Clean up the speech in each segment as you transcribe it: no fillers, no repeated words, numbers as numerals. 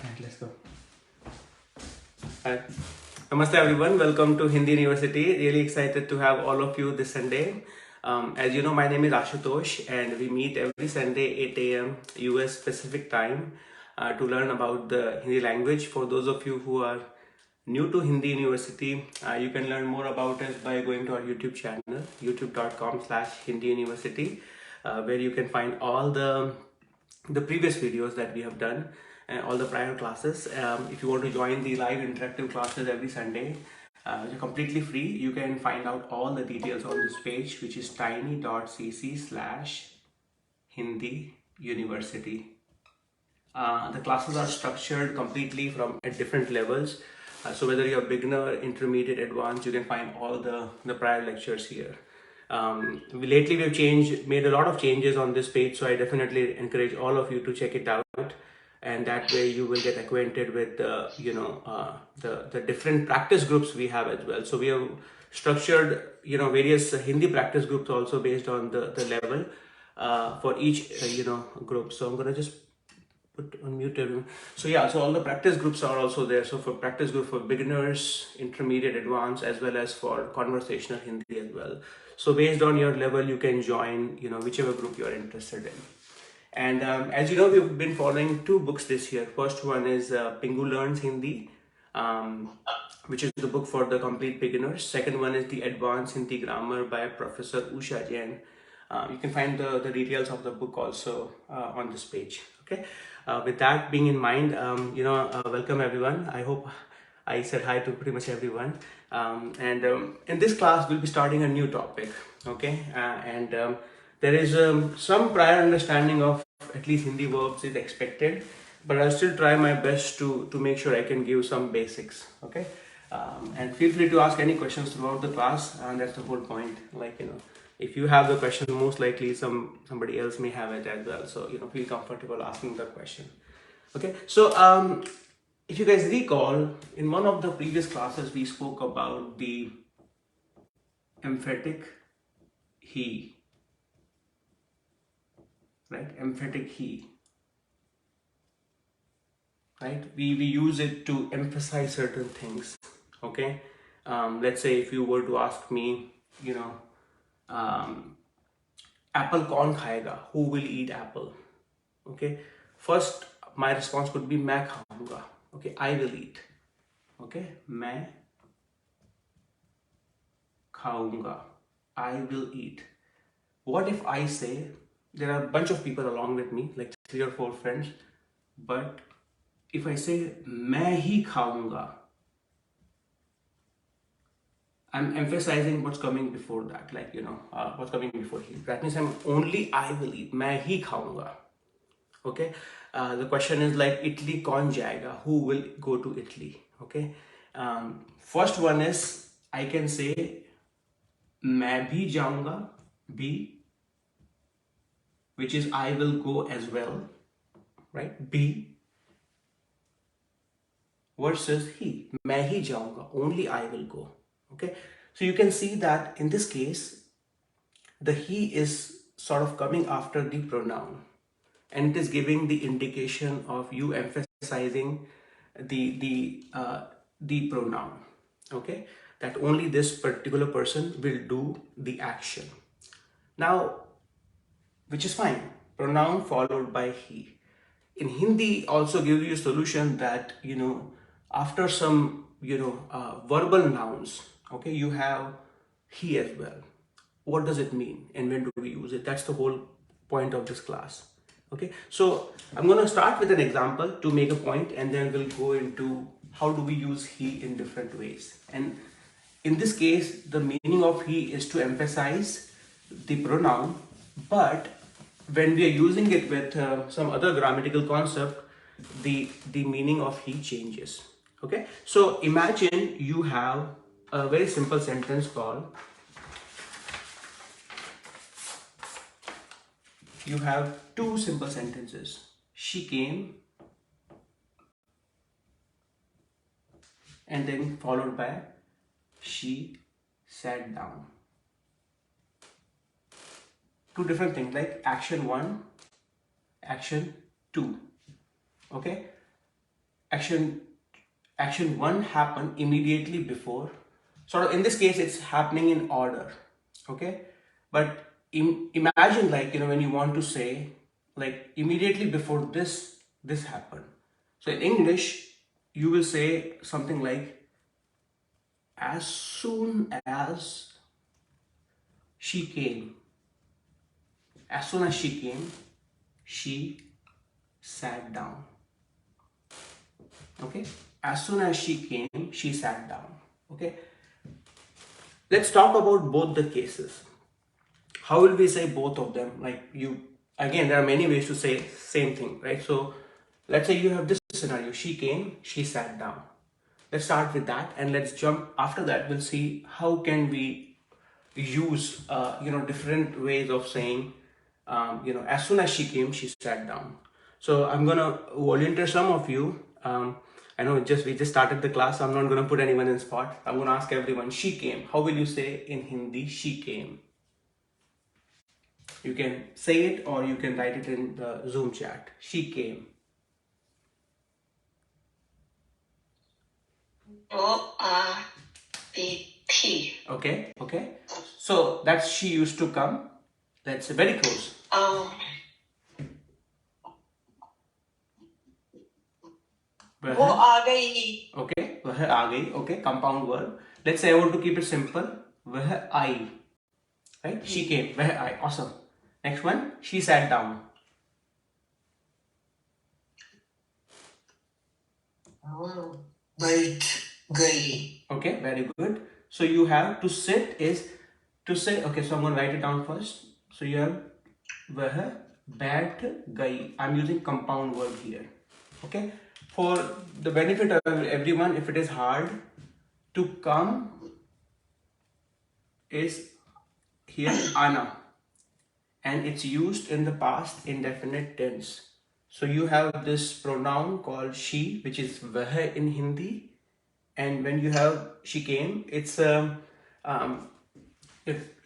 Alright, let's go. Hi. Namaste everyone. Welcome to Hindi University. Really excited to have all of you this Sunday. As you know, my name is Ashutosh and we meet every Sunday 8 a.m. US Pacific time to learn about the Hindi language. For those of you who are new to Hindi University, you can learn more about us by going to our YouTube channel, youtube.com/Hindi University, where you can find all the previous videos that we have done and all the prior classes. If you want to join the live interactive classes every Sunday, they're completely free. You can find out all the details on this page, which is tiny.cc/Hindi University. The classes are structured completely from at different levels. So whether you're beginner, intermediate, advanced, you can find all the prior lectures here. Lately we've made a lot of changes on this page, so I definitely encourage all of you to check it out, and that way you will get acquainted with the different practice groups we have as well. So we have structured various Hindi practice groups also based on the level for each group. So I'm gonna just put unmute everyone. So yeah, so all the practice groups are also there. So for practice group for beginners, intermediate, advanced, as well as for conversational Hindi as well. So based on your level, you can join whichever group you are interested in. And as you know, we've been following two books this year. First one is Pingu Learns Hindi, which is the book for the complete beginners. Second one is the Advanced Hindi Grammar by Professor Usha Jain. You can find the details of the book also on this page. Okay. With that being in mind, welcome everyone. I hope I said hi to pretty much everyone. In this class, we'll be starting a new topic. Okay. There is some prior understanding of at least Hindi verbs is expected, but I'll still try my best to make sure I can give some basics. Okay. And feel free to ask any questions throughout the class, and that's the whole point. If you have the question, most likely somebody else may have it as well. So feel comfortable asking the question. Okay. So if you guys recall, in one of the previous classes, we spoke about the emphatic he. Right? Emphatic he. Right? We use it to emphasize certain things. Okay. Let's say if you were to ask me, apple kaun khayega? Who will eat apple? Okay. First, my response could be मैं खाऊंगा. Okay, I will eat. Okay, मैं खाऊंगा. I will eat. What if I say, there are a bunch of people along with me, like 3 or 4 friends, but if I say मैं ही खाऊंगा, I'm emphasizing what's coming before that, what's coming before he. That means I will eat. मैं ही खाऊंगा. Okay. The question is like Italy kaun jayega? Who will go to Italy? Okay. First one is I can say मैं भी जाऊंगा, be, which is I will go as well, right? Be versus he. मैं ही जाऊंगा. Only I will go. Okay. So you can see that in this case, the he is sort of coming after the pronoun, and it is giving the indication of you emphasizing the pronoun. Okay, that only this particular person will do the action. Now, which is fine. Pronoun followed by he. In Hindi, also gives you a solution that after some verbal nouns. Okay, you have he as well. What does it mean and when do we use it? That's the whole point of this class. Okay, so I'm going to start with an example to make a point, and then we'll go into how do we use he in different ways. And in this case, the meaning of he is to emphasize the pronoun, but when we are using it with some other grammatical concept, the meaning of he changes. Okay, so imagine you have a very simple sentence called, you have 2 simple sentences. She came, and then followed by she sat down. 2 different things, like action 1, action 2. Okay. action one happen immediately before. Sort of in this case, it's happening in order. Okay, but imagine, like, when you want to say, like, immediately before this happened. So in English, you will say something like, as soon as she came. As soon as she came, she sat down. Okay, as soon as she came, she sat down. Okay, let's talk about both the cases. How will we say both of them? Like, again, there are many ways to say same thing, right? So let's say you have this scenario: she came, she sat down. Let's start with that, and let's jump after that. We'll see how can we use different ways of saying, as soon as she came, she sat down. So I'm gonna volunteer some of you. I know we just started the class, so I'm not gonna put anyone in spot. I'm gonna ask everyone, she came. How will you say in Hindi, she came? You can say it or you can write it in the Zoom chat. She came. Okay, okay. So that's she used to come. That's very close. वो आ गई. Okay, वह आ गई. Okay, compound verb. Let's say I want to keep it simple. वह आई. Right? She came. वह आई. Awesome. Next one. She sat down. बैठ गई. Okay, very good. So you have to sit is to say. Okay, so I'm going to write it down first. So you have वह बैठ गई. I'm using compound verb here. Okay. For the benefit of everyone, if it is hard, to come is here ana, and it's used in the past indefinite tense. So you have this pronoun called she, which is vah in Hindi, and when you have she came, it's a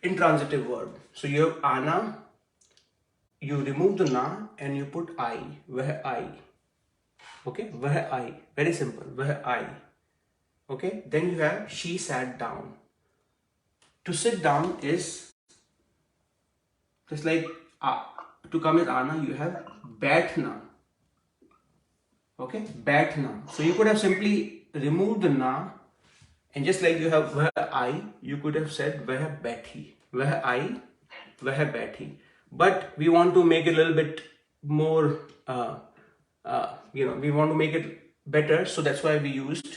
intransitive verb. So you have ana, you remove the na, and you put I, vah I. Okay, vah I, very simple, vah I. Okay, then you have she sat down. To sit down is just like to come with ana, you have baithna. Okay, baithna. So you could have simply removed the na, and just like you have vah I, you could have said vah baithi. Vah I, vah baithi. But we want to make it a little bit more, we want to make it better, so that's why we used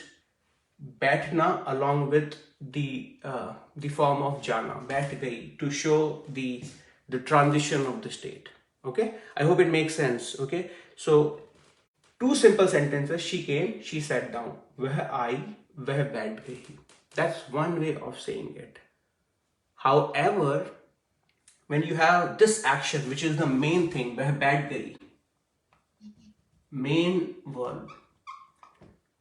baithna along with the form of jana, baith gayi, to show the transition of the state. Okay, I hope it makes sense. Okay, so two simple sentences: she came, she sat down. Vah आई, वह बैठ गई. That's one way of saying it. However, when you have this action, which is the main thing, वह बैठ गई, main verb.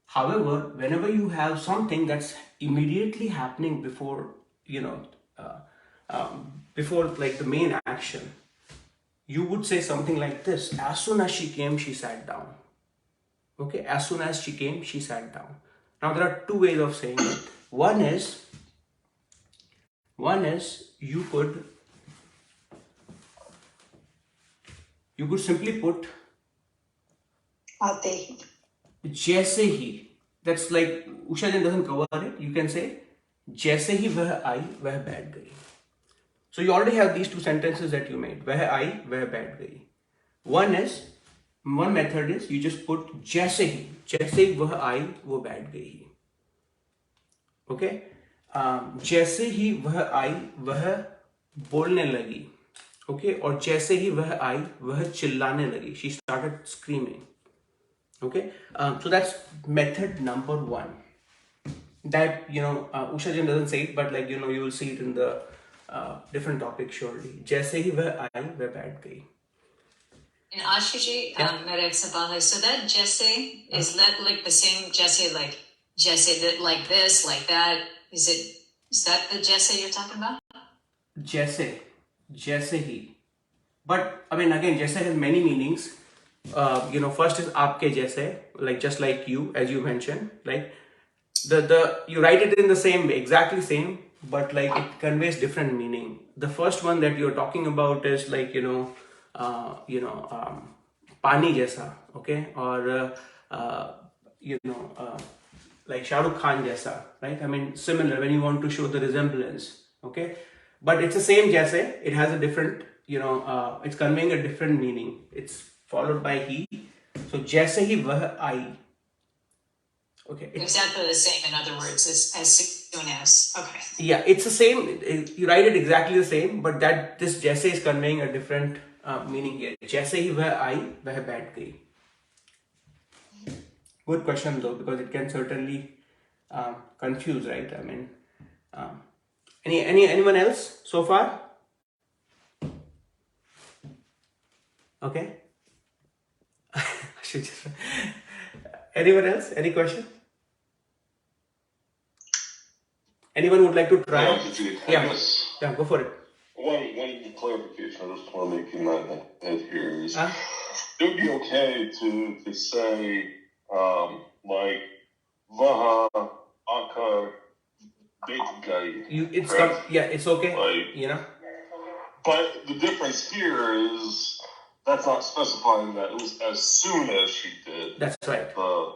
However, whenever you have something that's immediately happening before, before like the main action, you would say something like this: as soon as she came, she sat down. Okay, as soon as she came, she sat down. Now there are two ways of saying it. One is you could simply put आते ही. जैसे ही. That's like Usha Ji doesn't cover it. You can say जैसे ही वह आई, वह बैठ गई. So you already have these two sentences that you made. वह आई, वह बैठ गई. One method is you just put जैसे ही वह आई, वो बैठ गई. Okay? जैसे ही वह आई, वह बोलने लगी. Okay? और जैसे ही वह आई, वह चिल्लाने लगी. She started screaming. Okay? So that's method number one. That, Usha Ji doesn't say it, but like, you will see it in the different topics surely. जैसे ही वह आई, वह बैठ गई. And Ashu Ji, so that Jesse, is that like the same Jesse, like Jesse that like this, like that? Is that the Jesse you're talking about? Jesse he. But I mean, again, Jesse has many meanings. first is aapke jaise, like just like you, as you mentioned, like the you write it in the same way, exactly same, but like it conveys different meaning. The first one that you're talking about is like pani jaisa, okay, or you know like Shah Rukh Khan jaisa, right? I mean similar when you want to show the resemblance, okay, but it's the same jaise. It has a different it's conveying a different meaning. It's followed by he, so jaise hi vah ai. Okay. Exactly the same, in other words, as soon as. Okay. Yeah, it's the same. You write it exactly the same, but that this jaise is conveying a different meaning here. Jaise hi वह आई वह बैठ गई. Good question though, because it can certainly confuse, right? I mean, anyone else so far? Okay. Anyone else? Any question? Anyone would like to try? Yeah, Yeah, go for it. one clarification I just want to make in my head here is it would be okay to say like Vaha Akar Beitgai. It's okay. Like, but the difference here is that's not specifying that it was as soon as she did. That's right.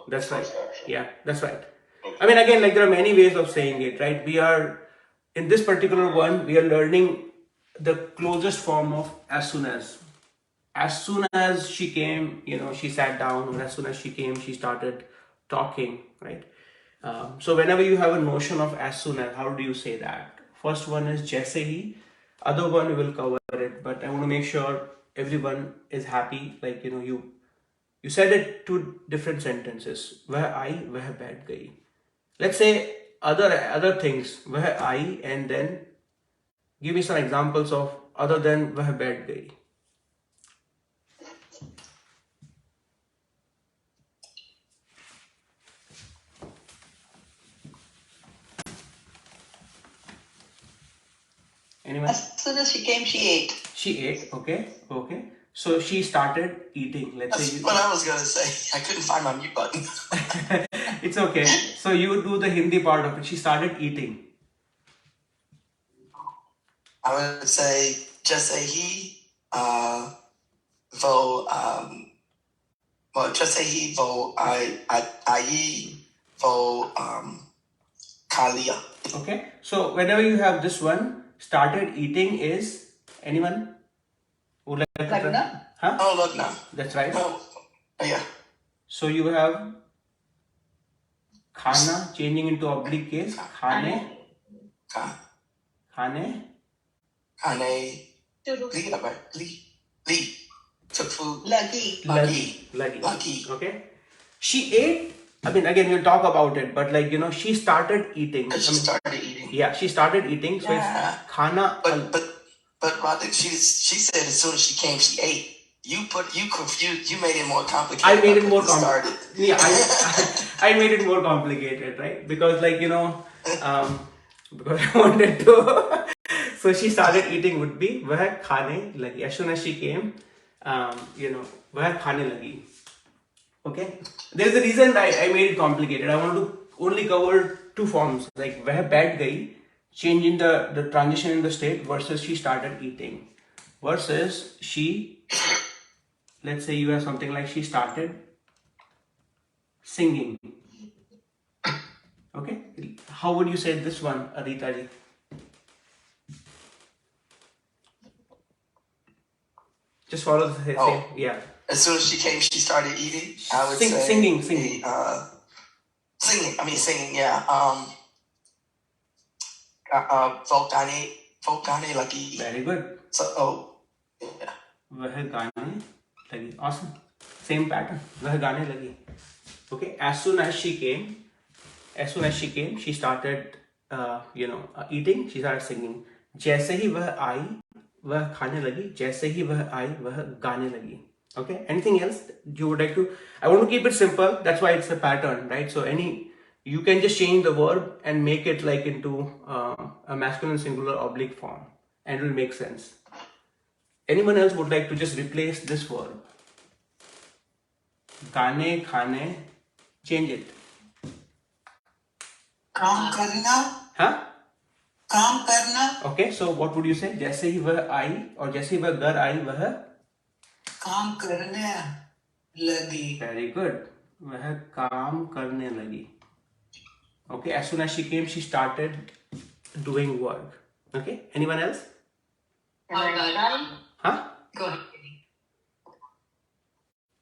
That's right. Action. Yeah, that's right. Okay. I mean, again, like there are many ways of saying it, right? We are, in this particular one, we are learning the closest form of as soon as. As soon as she came, she sat down, or as soon as she came, she started talking, right? So whenever you have a notion of as soon as, how do you say that? First one is jaise hi, other one we will cover it, but I want to make sure everyone is happy. Like, you said it two different sentences. Vah आई वह बैठ गई. Let's say other things. Vah I, and then give me some examples of other than वह बैठ गई. Anyone? As soon as she came, she ate. She ate. Okay. So she started eating. Let's That's say what I was going to say. I couldn't find my mute button. It's okay. So you do the Hindi part of it. She started eating. I would say, just say he, vo, well, just say he, vo, I, vo, kalia. Okay. So whenever you have this one, started eating is anyone would like to try? Lagna? Huh? Oh, Lagna. That's right. Oh, yeah. So you have khana changing into oblique case. Khane. Kane, li, took food. Lagi. Okay. She ate. I mean, again, we'll talk about it, but like, she started eating. She started eating. Yeah, she started eating. So Yeah. it's khana. But Radha, she said as soon as she came, she ate. You confused. You made it more complicated. I made it more complicated. complicated. Yeah, I made it more complicated, right? Because like, because I wanted to. So she started eating would be वह खाने लगी. As soon as she came, वह खाने लगी. Okay. There's a reason I made it complicated. I want to only cover two forms, like वह बैठ गई, change in the transition in the state, versus she started eating, versus she. Let's say you have something like she started singing. Okay. How would you say this one, Adita ji? Just follow the same. Yeah. As soon as she came, she started eating. I would say singing. Singing. Yeah. Volcane lucky. Very good. So, yeah. वह गाने लगी. Awesome. Same pattern. वह गाने लगी. Okay. As soon as she came, she started, eating. She started singing. जैसे ही वह आई, वह खाने लगी. जैसे ही वह आई, वह गाने लगी. Okay. Anything else you would like to? I want to keep it simple. That's why it's a pattern, right? So you can just change the verb and make it like into a masculine singular oblique form, and it will make sense. Anyone else would like to just replace this verb? गाने खाने, change it. काम करना, हाँ? काम करना, Okay, so what would you say? जैसे ही वह आई और जैसे ही वह घर आई वह काम करने लगी. Very good. वह काम करने लगी. Okay, as soon as she came, she started doing work. Okay, anyone else? Huh? Go ahead.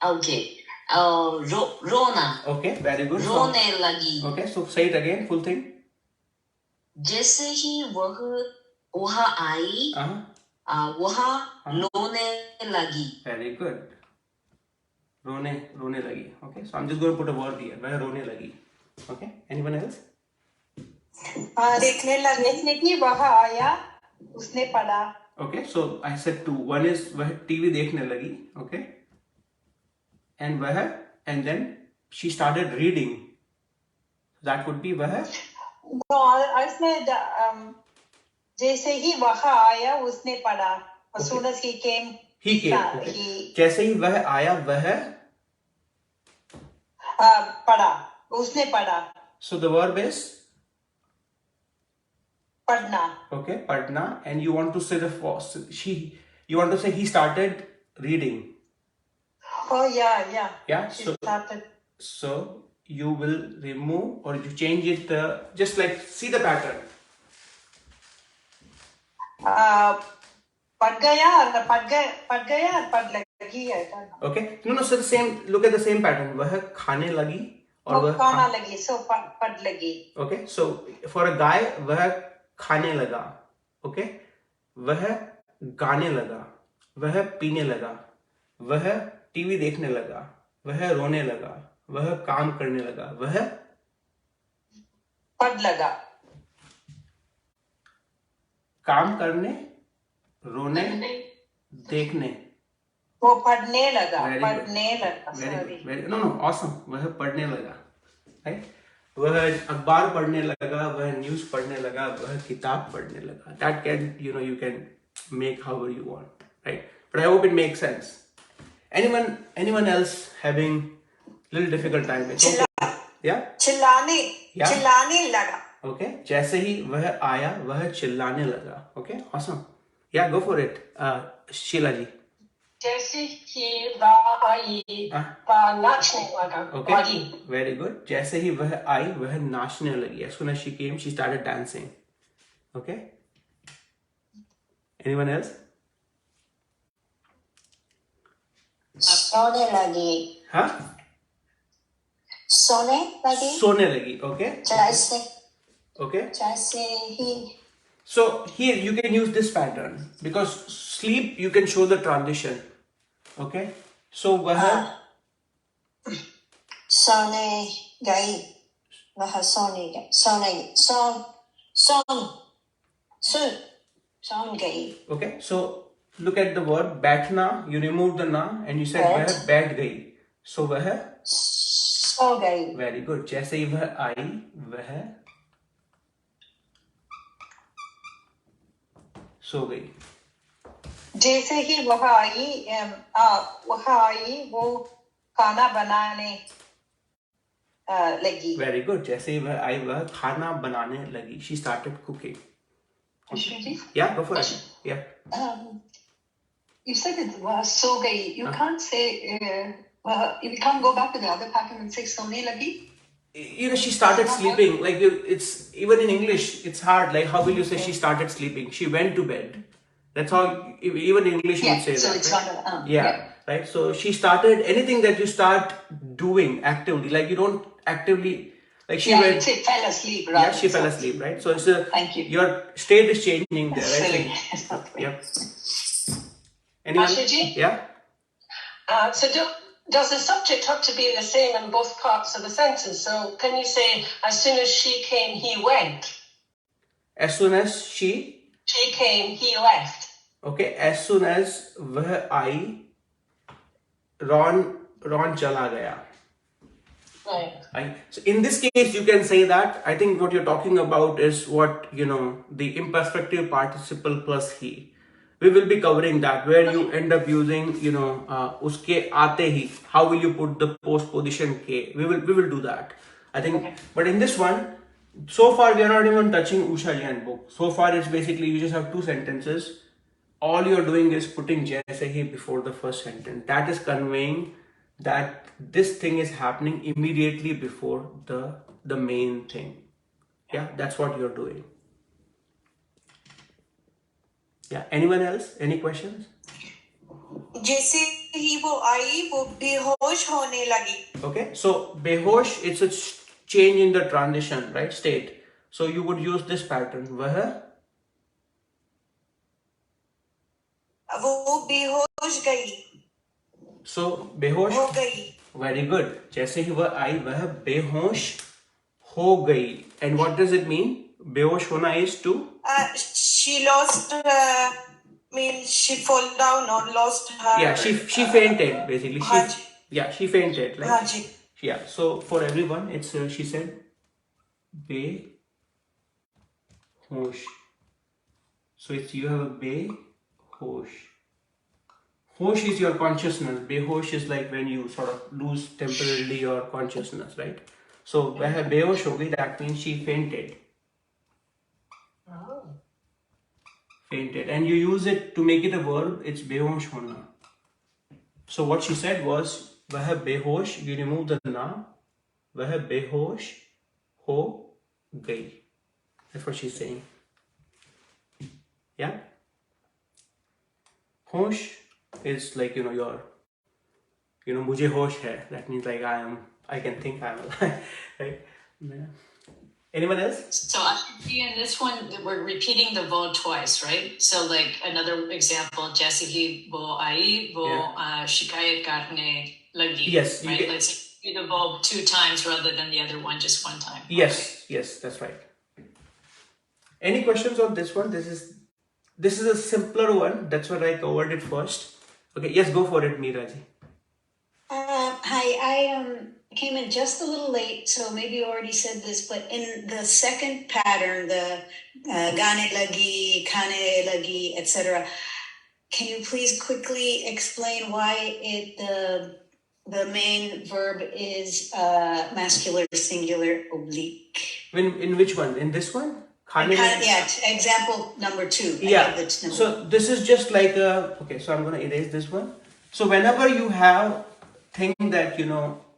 Okay. रोना. Okay, very good. रोने लगी. Okay, so say it again, full thing. जैसे ही वह वहाँ आई, वहाँ रोने लगी. Very good. रोने लगी. Okay, so I'm just going to put a word here. वह रोने लगी. Okay, anyone else? देखने की वह आया, उसने पढ़ा. Okay, so I said two. One is वह टीवी देखने लगी. Okay, and वह, and then she started reading. That would be वह. No, I said जैसे ही वह आया उसने पढ़ा. As soon as he came, He came. Okay. जैसे ही वह आया वह पढ़ा, उसने पढ़ा. So the verb is पढ़ना. okay, पढ़ना, and you want to say you want to say he started reading. Oh yeah. Yeah. She started. So you will remove or you change it. Just like see the pattern. पढ़ गया, पढ़ लगी है. Okay. No. So the same. Look at the same pattern. वह खाने लगी और वह खाना लगी. So पढ़ लगी. Okay. So for a guy वह खाने लगा. Okay. वह गाने लगा. वह पीने लगा. वह टीवी देखने लगा. वह रोने लगा. वह काम करने लगा. वह पढ़ लगा. काम करने, रोने, देखने. वो पढ़ने लगा. No, awesome. वह पढ़ने लगा. Right? वह अखबार पढ़ने लगा. वह न्यूज़ पढ़ने लगा. वह किताब पढ़ने लगा. That can, you can make however you want. Right? But I hope it makes sense. Anyone else having little difficult time? It's okay. Yeah? चिल्लाने लगा. Okay. जैसे ही वह आया वह चिल्लाने लगा. Okay. Awesome. Yeah, go for it. Sheila ji. जैसे ही वह आई वह नाचने लगा. Okay. Very good. जैसे ही वह आई वह नाचने लगी. As soon as she came, she started dancing. Okay. Anyone else? सोने लगी. Huh? सोने लगी. सोने लगी. Okay. जैसे ही. So here you can use this pattern because sleep you can show the transition. Okay. So वह सोने गई. वह सोने गई. Okay. So look at the verb बैठना. You remove the na and you said वह बैठ गई. So वह सो गई. Very good. जैसे ही वह आई वह सो गई. जैसे ही वह आई वो खाना बनाने लगी. Very good. जैसे ही वह आई वह खाना बनाने लगी. She started cooking. Okay. Yeah, go for it. Yeah. You said it was so gay. You can't say you can't go back to the other pattern and say सोने लगी. She started sleeping. Like it's even in English, it's hard. Like how will you say she started sleeping? She went to bed. That's how even in English you would say so that. It's right? not Yeah, right. So she started anything that you start doing actively. Like you don't actively like she went. You'd say fell asleep. Yeah, she fell asleep. Right. So it's Thank you. Your state is changing there. That's Right. silly. It's not silly. Yep. Anyone? Ashu Ji? Yeah. Does the subject have to be the same in both parts of the sentence? So can you say, as soon as she came, he went? As soon as she came, he left. Okay. As soon as वह आई, Ron चला गया. Right. So in this case, you can say that. I think what you're talking about is what, the imperfective participle plus he. we will be covering that, where you end up using, uske aate hi. How will you put the postposition ke? We will do that, I think. But in this one, so far we are not even touching Usha Jain book. So far it's basically you just have 2 sentences. All you're doing is putting jaise hi before the first sentence. That is conveying that this thing is happening immediately before the main thing. Yeah, that's what you're doing. Yeah, anyone else? Any questions? जैसे ही वो आई वो बेहोश होने लगी. Okay, so behosh, it's a change in the transition, right, state. So you would use this pattern. वह वो बेहोश गई. So बेहोश हो गई. Very good. जैसे ही वह आई वह बेहोश हो गई. And what does it mean? बेहोश होना is to She lost means she fall down or lost her. Yeah, she fainted basically. Haji. She fainted. Like, Haji. yeah. So for everyone, it's she said behosh. So it's you have a behosh. Hosh is your consciousness. Behosh is like when you sort of lose temporarily your consciousness, right? So वह बेहोश हो गई, that means she fainted. Fainted, and you use it to make it a verb. It's behosh hona. So what she said was वह बेहोश. You remove the na. वह बेहोश हो गई. That's what she's saying. Yeah. Hosh is like your मुझे होश है. That means like I can think I'm alive. Right? Yeah. Anyone else? So Ashu Ji, in this one, we're repeating the verb twice, right? So like another example, जैसे ही वो आई वो शिकायत करने लगी. Yes. Right. Let's do the verb 2 times rather than the other one just 1 time. Yes. Okay. Yes, that's right. Any questions on this one? This is a simpler one. That's what I covered it first. Okay. Yes, go for it, Meera ji. Hi, I came in just a little late, so maybe you already said this, but in the second pattern, the gaane lagi, khane lagi, etc., can you please quickly explain why the main verb is masculine singular oblique? In which one? In this one? Yeah, example number 2. Yeah. So this is just like okay, so I'm going to erase this one. So whenever you have thing that,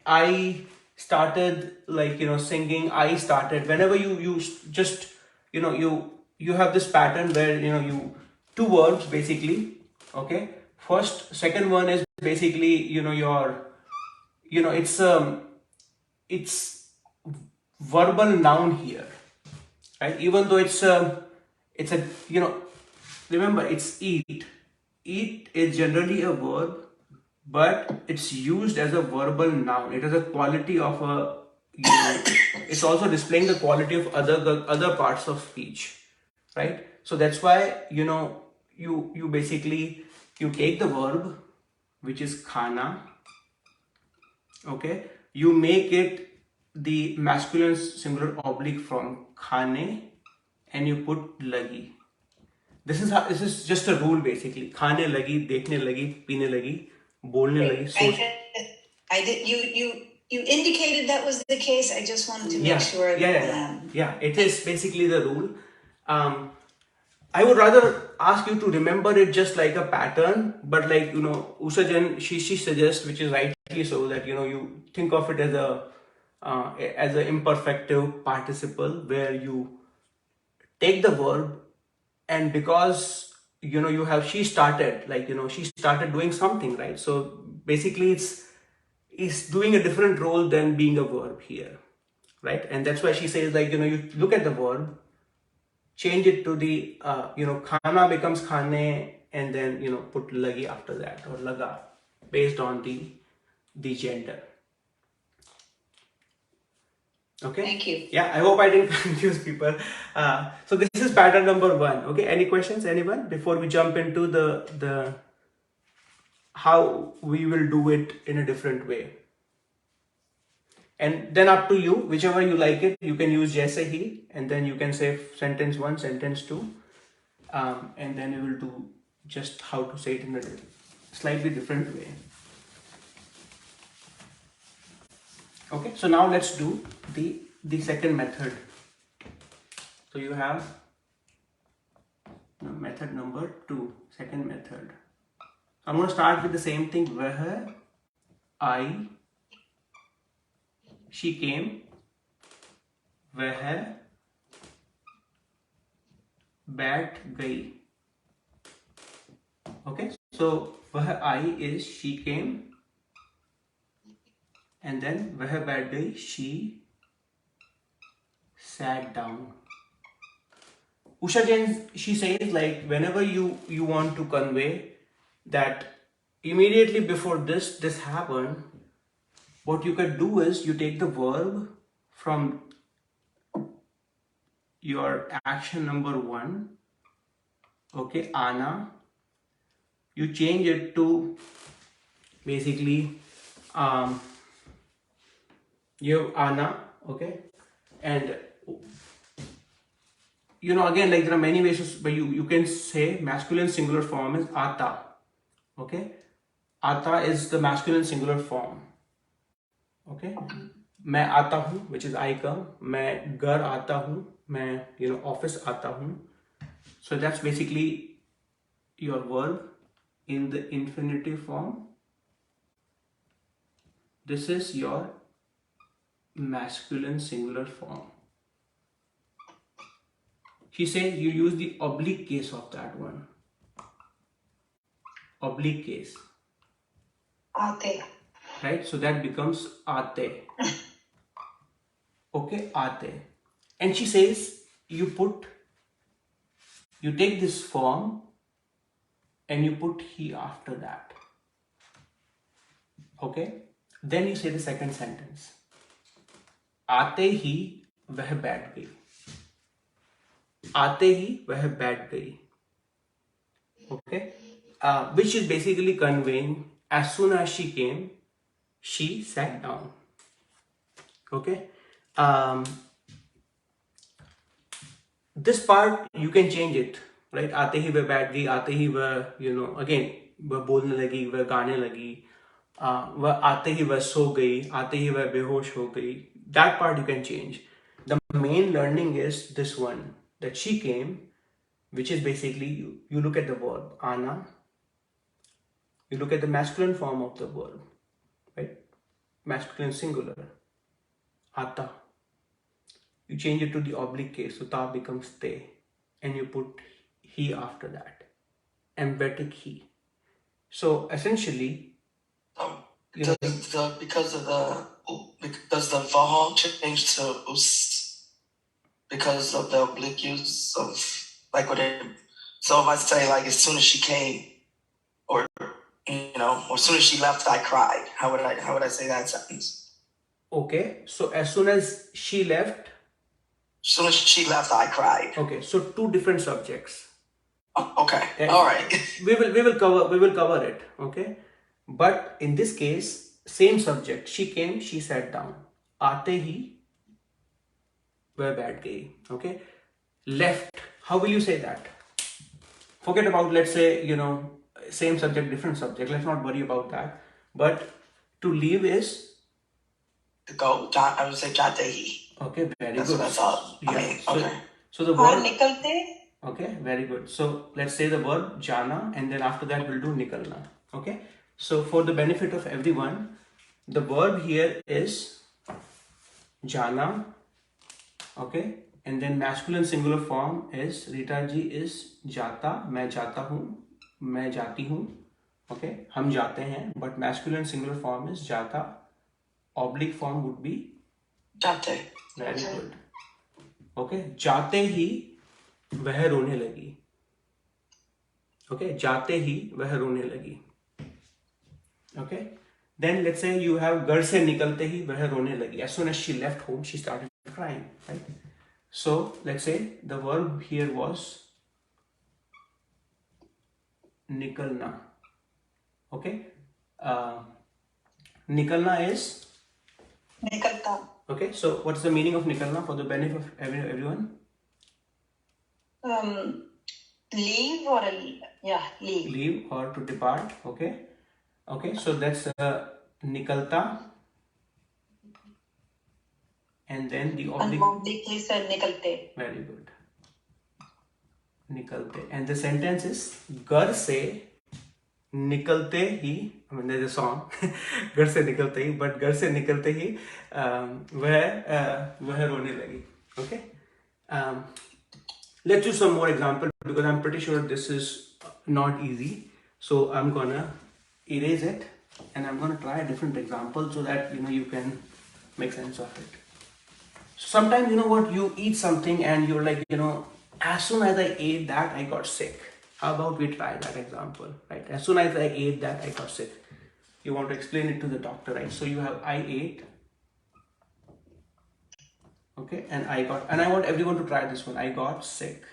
I started like, singing, I started, whenever you just, you have this pattern where, you 2 verbs basically. Okay. Second one is basically, it's verbal noun here. Right? Even though it's a remember it's eat. Eat is generally a verb, but it's used as a verbal noun. It has a quality of it's also displaying the quality of other parts of speech, right? So that's why, you basically, you take the verb, which is khana, okay? You make it the masculine singular oblique from khane, and you put lagi. This is just a rule basically. Khane lagi, dekhne lagi, peene lagi, bolne lagi. I did. You indicated that was the case. I just wanted to make sure. Yeah. It is basically the rule. I would rather ask you to remember it just like a pattern, but like, Usha Jain, she suggests, which is rightly so, that, you think of it as a imperfective participle, where you take the verb, and because, you have, she started, like, she started doing something, right? So basically it's doing a different role than being a verb here, right? And that's why she says, like, you look at the verb, change it to the, khana becomes khane, and then, put lagi after that, or laga, based on the gender. Okay. Thank you. Yeah, I hope I didn't confuse people. So this is pattern number 1. Okay. Any questions, anyone, before we jump into the how we will do it in a different way? And then up to you, whichever you like it, you can use jaise hi, and then you can say sentence 1, sentence 2, and then you will do just how to say it in a slightly different way. Okay, so now let's do the second method. So you have method number 2, second method. I'm going to start with the same thing. Vah I, she came, वह बैठ गई. Okay, so वह आई is she came, and then वह बैठ गई, she sat down. Usha Jain, she says, like, whenever you want to convey that immediately before this happened, what you can do is you take the verb from your action number 1, okay, ana, you change it to basically you have ana, okay, and again, like, there are many ways, but you can say masculine singular form is ata. Okay, ata is the masculine singular form. Okay, मैं आता हूँ, which is I come, मैं घर आता हूँ, मैं office आता हूँ. So that's basically your verb in the infinitive form. This is your masculine singular form. She says you use the oblique case of that one. Oblique case. Aate. Right? So that becomes aate. Okay, aate. And she says you take this form and you put he after that. Okay? Then you say the second sentence. आते ही वह बैठ गई. आते ही वह बैठ गई. Okay? Which is basically conveying as soon as she came, she sat down. Okay? This part you can change it, right? आते ही वह बैठ गई, आते ही वह again वह बोलने लगी, वह गाने लगी, वह आते ही वह सो गई, आते ही वह बेहोश हो गई. That part you can change. The main learning is this one, that she came, which is basically you look at the verb ana, you look at the masculine form of the verb, right? Masculine singular, ata. You change it to the oblique case, so ta becomes te, and you put he after that, emphatic he. So essentially, does the vowel change to us because of the oblique use of, like, so if I say, like, as soon as she came, or or as soon as she left, I cried. How would I say that sentence? Okay, so as soon as she left. As soon as she left, I cried. Okay, so two different subjects. Okay, all right. We will cover it. Okay, but in this case, same subject. She came, she sat down. आते ही वह बैठ गई. Okay, left. How will you say that? Forget about, let's say, same subject, different subject. Let's not worry about that. But to leave is to go. I would say जाते ही. Okay, very That's good. What I thought. Yeah. I mean, okay. So the verb. निकलते. Okay, very good. So let's say the verb jana, and then after that we'll do nikalna. Okay. So for the benefit of everyone, the verb here is jana. Okay, and then masculine singular form is Rita ji is jata. मैं जाता हूँ, मैं जाती हूँ. Okay, हम जाते हैं. But masculine singular form is jata. Oblique form would be जाते. Very good. Okay, जाते ही वह रोने लगी. Okay, जाते ही वह रोने लगी. Okay, then let's say you have घर से निकलते ही वह रोने लगी. As soon as she left home, she started crying, right? So let's say the verb here was निकलना. Okay, निकलना is निकलता. Okay, so what's the meaning of nikalna for the benefit of everyone? leave or leave. Leave or to depart. Okay. Okay. So that's nikalta. And then the And oblique. oblique is nikalte. Very good. Nikalte. And the sentence is घर से निकलते ही, I mean there's a song घर से निकलते ही, but घर से निकलते ही वह रोने लगी. Okay. Let's do some more example because I'm pretty sure this is not easy. So I'm gonna erase it and I'm gonna try a different example so that you can make sense of it. So sometimes you eat something and you're like as soon as I ate that I got sick. How about we try that example, right? As soon as I ate that I got sick. You want to explain it to the doctor, right? So you have I ate. Okay, and I want everyone to try this one. I got sick.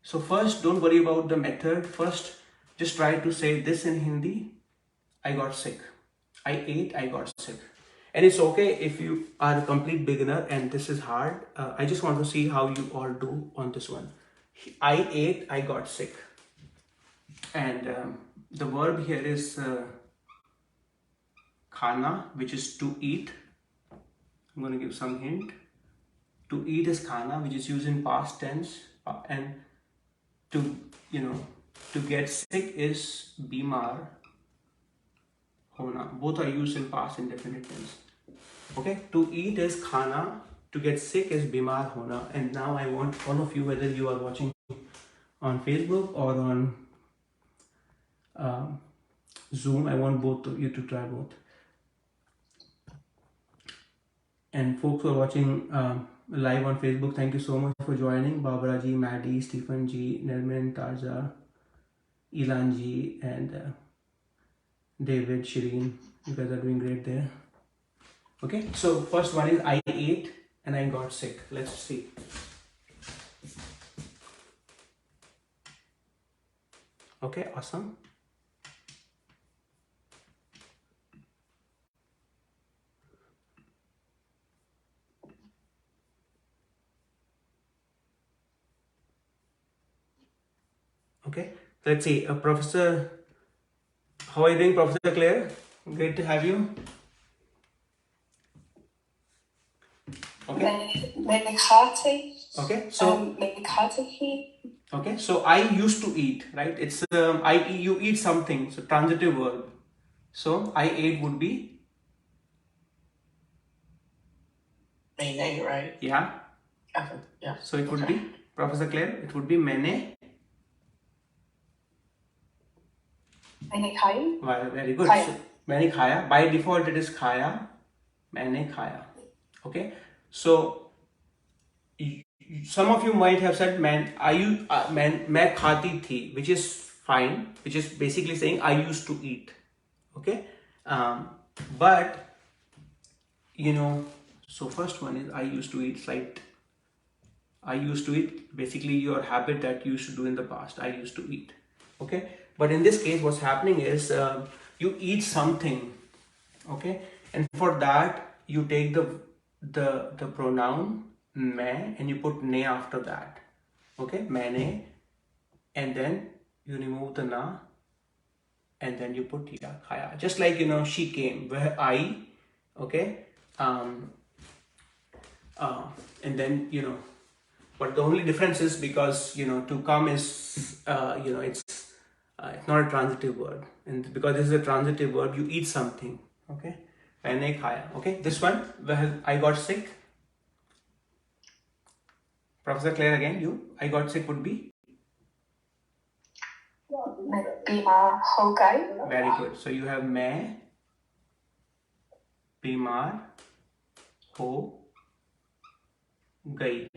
So first, don't worry about the method. First, just try to say this in Hindi. I got sick. I ate, I got sick. And it's okay if you are a complete beginner and this is hard. I just want to see how you all do on this one. I ate, I got sick. And the verb here is khana, which is to eat. I'm going to give some hint. To eat is khana, which is used in past tense, and to get sick is bimar hona. Both are used in past indefinite tense. Okay, to eat is khana, to get sick is bimar hona. And now I want all of you, whether you are watching on Facebook or on Zoom, I want both of you to try both. And folks who are watching live on Facebook, thank you so much for joining. Barbara Ji, Maddie, Stephen Ji, Nermin, Tarja, Ilan Ji, and David, Shireen. You guys are doing great there. Okay, so first one is I ate and I got sick. Let's see. Okay, awesome. Okay, let's see. Professor, how are you doing, Professor Claire? Great to have you. Okay. Okay, so okay, so I used to eat, right? It's you eat something, so transitive verb. So I ate would be Maine, right? Yeah. Yeah. So it would be Professor Claire. It would be मैंने. Very good. Khaya. So, मैंने खाया. By default, it is खाया. मैंने खाया. Okay. So some of you might have said मैं खाती थी, which is fine, which is basically saying I used to eat. Okay. But so first one is I used to eat. I used to eat, basically your habit that you used to do in the past. I used to eat. Okay. But in this case, what's happening is you eat something. Okay. And for that, you take the pronoun मैं and you put ne after that. Okay. मैंने, and then you remove the na and then you put ya, khaya. Just like, she came, where I, okay. And then, but the only difference is because, to come is, it's not a transitive verb. And because this is a transitive verb, you eat something. Okay. मैंने खाया. Okay. This one, where I got sick. Professor Claire, again, I got sick would be? बीमार हो गई. Very good. So you have मैं बीमार हो गई.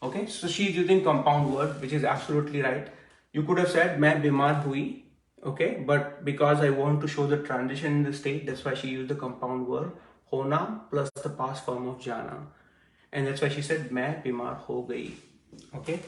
Okay, so she is using compound word, which is absolutely right. You could have said मैं बीमार हुई. Okay, but because I want to show the transition in the state, that's why she used the compound word होना plus the past form of जाना. And that's why she said मैं बीमार हो गई. Okay.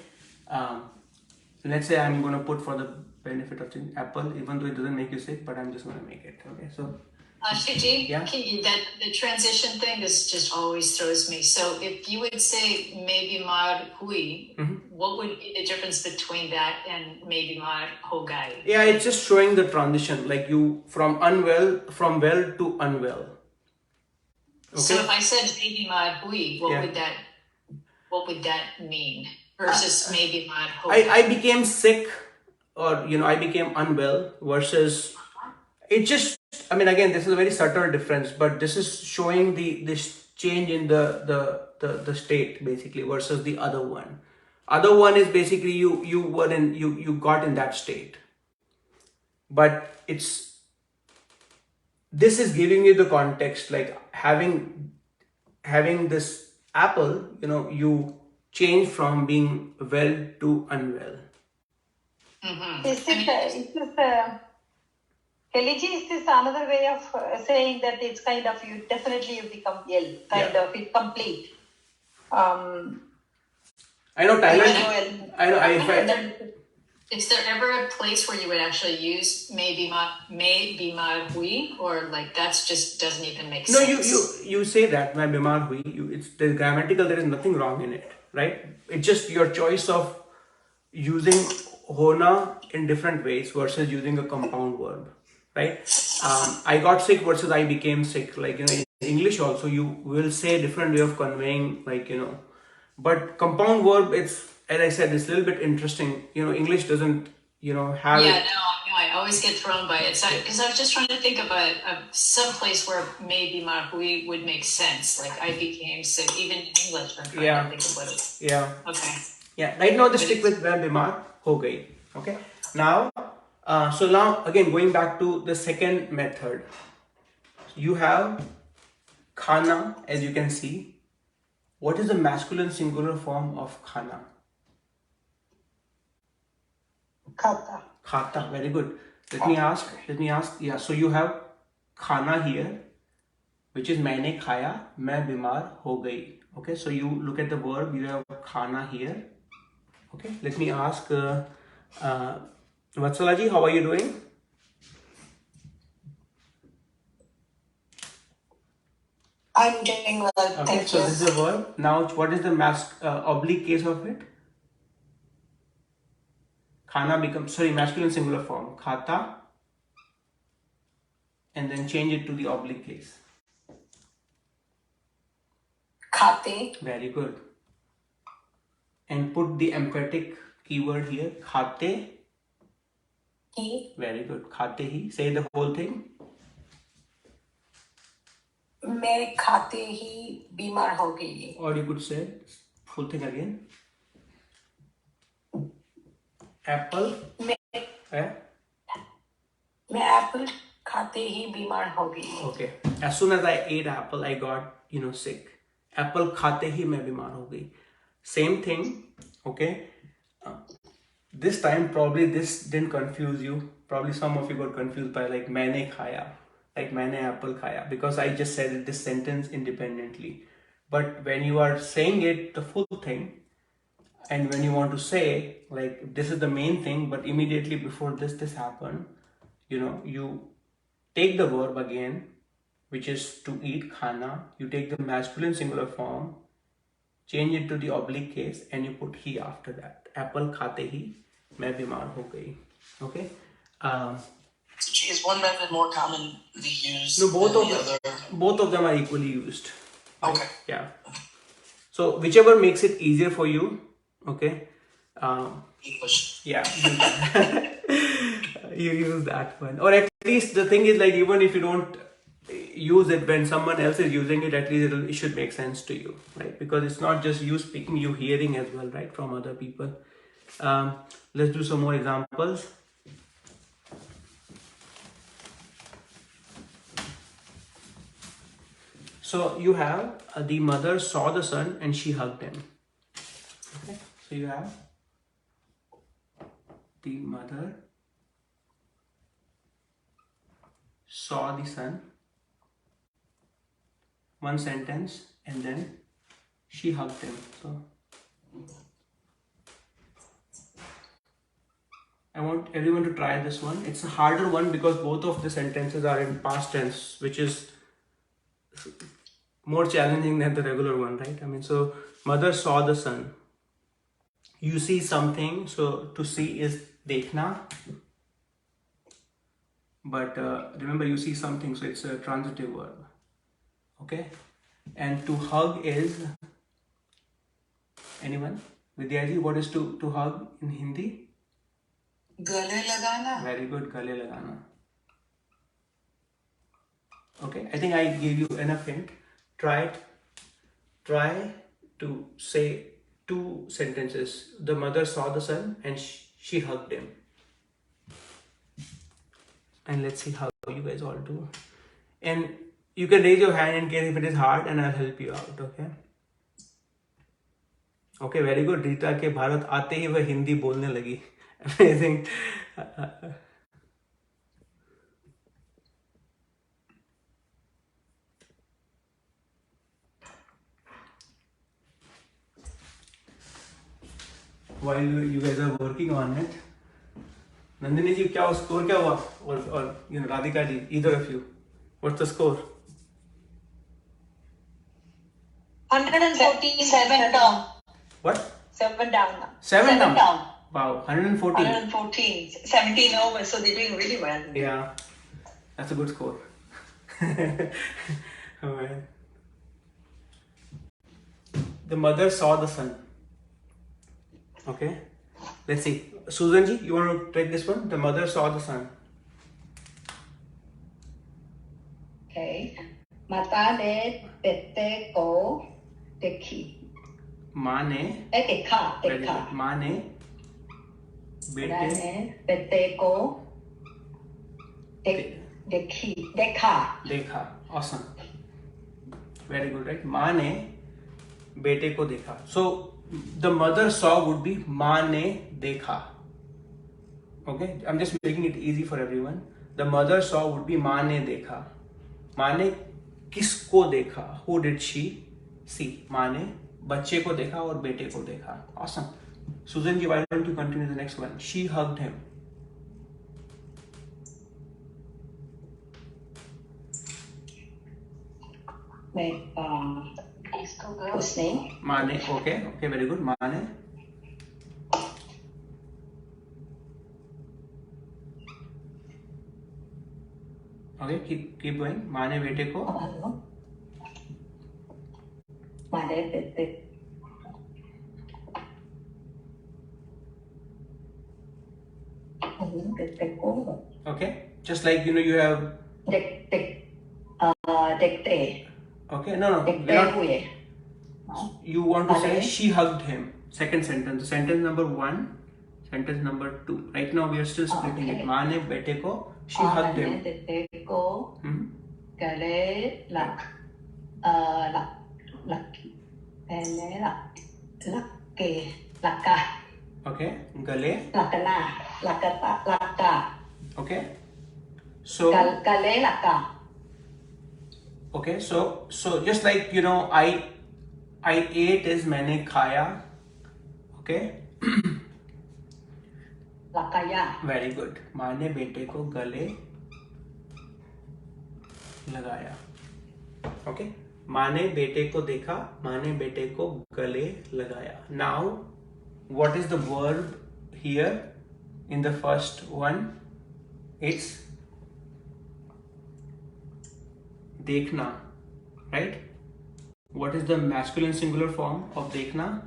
Let's say I'm going to put for the benefit of the apple, even though it doesn't make you sick, but I'm just going to make it. Okay. So Ashu Ji, Yeah. the transition thing, this just always throws me. So if you would say maybe mar hui, what would be the difference between that and maybe mar ho gai? Yeah, it's just showing the transition, like you from well to unwell. Okay. So if I said maybe mar hui, what would that mean versus maybe mar ho gai? I became sick, or I became unwell, versus it just, I mean, again, this is a very subtle difference, but this is showing this change in the state basically versus the other one. Other one is basically you got in that state, but this is giving you the context, like having this apple, you change from being well to unwell. Keliji, is this another way of saying that it's kind of you become ill, it's complete? I know Thailand. Is there ever a place where you would actually use maybe mar hui, or like that's just doesn't even make sense? No, you say that मैं बीमार हुई. It's the grammatical. There is nothing wrong in it, right? It's just your choice of using hona in different ways versus using a compound verb, right? I got sick versus I became sick. Like in English also, you will say a different way of conveying, like but compound verb, it's, as I said, it's a little bit interesting. English doesn't have it. I always get thrown by it. So because I was just trying to think of some place where maybe marhui would make sense. Like I became sick, even in English. I'm trying to think of what it is. Yeah. Okay. Yeah. Right now, the stick with मैं बीमार हो गई. Okay. Now, so now again going back to the second method, you have khana, as you can see. What is the masculine singular form of khana? Khata. Khata. Very good. Let me ask. Yeah. So you have khana here, which is मैंने खाया, मैं बीमार हो गई. Okay. So you look at the verb. You have khana here. Okay. Let me ask. Vatsala ji, how are you doing? I'm doing well. Okay. Thank So you. this is a verb. Now, what is the oblique case of it? Khana becomes, masculine singular form. Khata. And then change it to the oblique case. Khate. Very good. And put the emphatic keyword here. Khate. He. Very good. Khate hi. Say the whole thing. मैं खाते ही बीमार हो गई. Or you could say full thing again. Apple. मैं apple खाते ही बीमार हो गई. Okay. As soon as I ate apple, I got sick. Apple खाते ही मैं बीमार हो गई. Same thing. Okay. This time probably this didn't confuse you. Probably some of you got confused by like मैंने खाया. Like मैंने apple खाया, because I just said this sentence independently. But when you are saying it, the full thing, and when you want to say like this is the main thing, but immediately before this happened, you take the verb again, which is to eat, khana. You take the masculine singular form, change it to the oblique case, and you put he after that. Apple khate hi, मैं बीमार हो गई. Okay. Is one method more commonly used? No, than both of them are equally used. Right? Okay. Yeah. So whichever makes it easier for you. Okay. English. Yeah. You use that one, or at least the thing is, like, even if you don't use it when someone else is using it, at least it should make sense to you, right? Because it's not just you speaking, you hearing as well, right, from other people. Let's do some more examples. So you have the mother saw the son and she hugged him. Okay. So you have the mother saw the son, one sentence, and then she hugged him. So I want everyone to try this one. It's a harder one because both of the sentences are in past tense, which is more challenging than the regular one, right? I mean, so mother saw the son. You see something, so to see is dekhna. But remember, you see something, so it's a transitive verb. Okay? And to hug is, anyone? Vidyaji, what is to hug in Hindi? Gale lagana. Very good, gale lagana. Okay, I think I gave you enough hint. Try to say 2 sentences. The mother saw the son and she hugged him. And let's see how you guys all do. And you can raise your hand in case if it is hard and I'll help you out, okay? Okay, very good. Rita के भारत आते ही वह हिंदी बोलने लगी. Amazing. While you guys are working on it, Nandini ji, क्या score क्या हुआ? Or you know, Radhika ji, either of you, what's the score? 147 down. What? 7 down. 7 down. Wow, 114. 114. 17 over, so they're doing really well. Yeah, that's a good score. Alright. The mother saw the son. Okay, let's see. Susan ji, you want to take this one? The mother saw the son. Okay. Mata ne bete ko dekhi. माँ ने देखा. माँ ने बेटे को देखा. Awesome. Very good, right? माँ ने बेटे को देखा. So the mother saw would be माँ ने देखा. Okay, I'm just making it easy for everyone. The mother saw would be माँ ने देखा. माँ ने किसको देखा? Who did she see? माँ ने बच्चे को देखा और बेटे को देखा. Awesome. Susan ji, why don't you continue the next one? She hugged him. उसने. माँ ने. Okay, very good. माँ ने. Okay, keep going. माँ ने बेटे को. माँ ने बेटे. Okay, just like you have. देखते. Okay, no. You want to say she hugged him. Second sentence. Sentence number 1. Sentence number 2. Right now we are still splitting it. माँ ने बेटे को. She hugged him. बेटे को गले लगा. Okay, gale. लगा. Okay, so. गले लगा. Okay, so just like I ate is मैंने खाया. Okay. लगाया. Very good. माँ ने बेटे को गले लगाया. Okay. माँ ने बेटे को देखा. माँ ने बेटे को गले लगाया. Now, what is the verb here in the first one? It's देखना, right? What is the masculine singular form of देखना?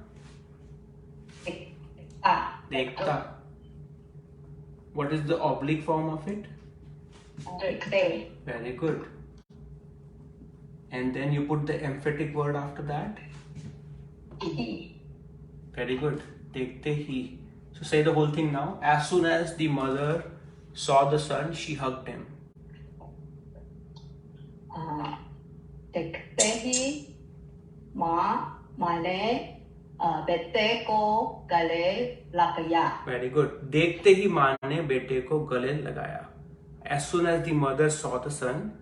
देखता. What is the oblique form of it? देखते. Very good. And then you put the emphatic word after that. Very good. देखते ही. So say the whole thing now. As soon as the mother saw the son, she hugged him. देखते ही माँ ने बेटे को गले लगाया. Very good. देखते ही माँ ने बेटे को गले लगाया. As soon as the mother saw the son,